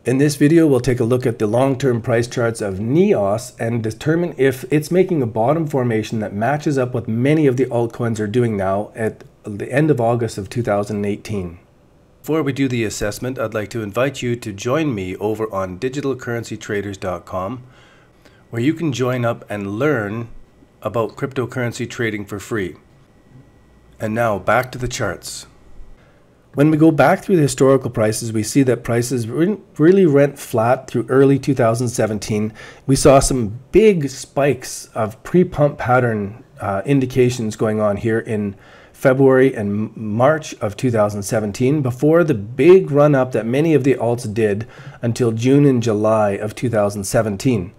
In this video, we'll take a look at the long-term price charts of NEOS and determine if it's making a bottom formation that matches up what many of the altcoins are doing now at the end of August of 2018. Before we do the assessment, I'd like to invite you to join me over on digitalcurrencytraders.com, where you can join up and learn about cryptocurrency trading for free. And now back to the charts. When we go back through the historical prices, we see that prices really went flat through early 2017. We saw some big spikes of pre-pump pattern indications going on here in February and March of 2017 before the big run up that many of the alts did until June and July of 2017.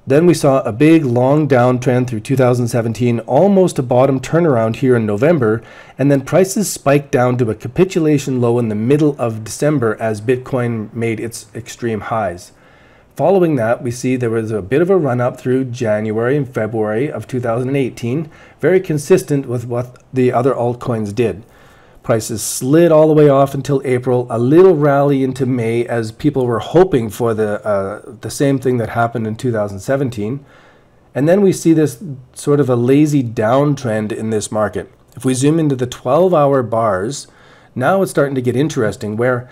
Then we saw a big long downtrend through 2017, almost a bottom turnaround here in November, and then prices spiked down to a capitulation low in the middle of December as Bitcoin made its extreme highs. Following that, we see there was a bit of a run up through January and February of 2018, very consistent with what the other altcoins did. Prices slid all the way off until April, a little rally into May as people were hoping for the same thing that happened in 2017. And then we see this sort of a lazy downtrend in this market. If we zoom into the 12-hour bars, now it's starting to get interesting, where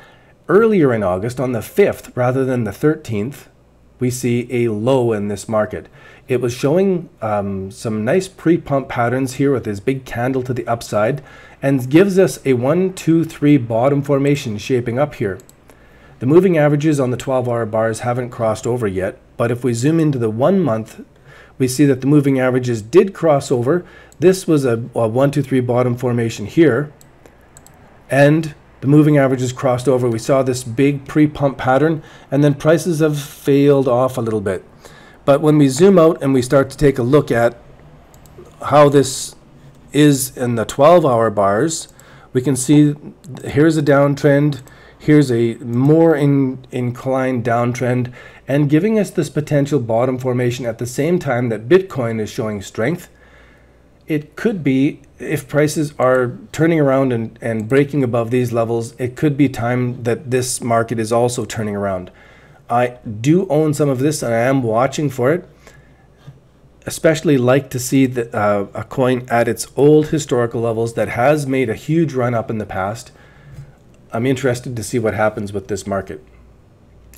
earlier in August, on the 5th rather than the 13th, we see a low in this market. It was showing some nice pre-pump patterns here with this big candle to the upside, and gives us a 1, 2, 3 bottom formation shaping up here. The moving averages on the 12-hour bars haven't crossed over yet, but if we zoom into the 1 month, we see that the moving averages did cross over. This was a 1, 2, 3 bottom formation here, and the moving averages crossed over. We saw this big pre-pump pattern, and then prices have failed off a little bit. But when we zoom out and we start to take a look at how this is in the 12-hour bars, we can see here's a downtrend, here's a more inclined downtrend, and giving us this potential bottom formation at the same time that Bitcoin is showing strength. It could be, if prices are turning around and breaking above these levels, it could be time that this market is also turning around. I do own some of this and I am watching for it. Especially like to see a coin at its old historical levels that has made a huge run up in the past. I'm interested to see what happens with this market.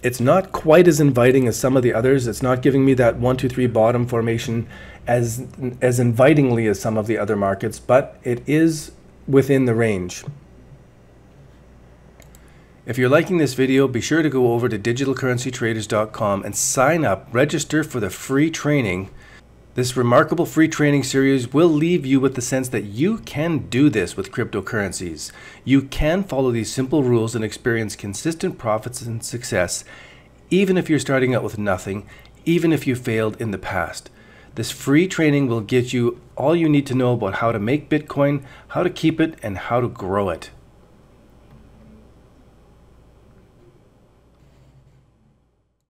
It's not quite as inviting as some of the others. It's not giving me that 1, 2, 3 bottom formation as invitingly as some of the other markets, but it is within the range. If you're liking this video, be sure to go over to digitalcurrencytraders.com and sign up, register for the free training. This remarkable free training series will leave you with the sense that you can do this with cryptocurrencies. You can follow these simple rules and experience consistent profits and success, even if you're starting out with nothing, even if you failed in the past. This free training will get you all you need to know about how to make Bitcoin, how to keep it, and how to grow it.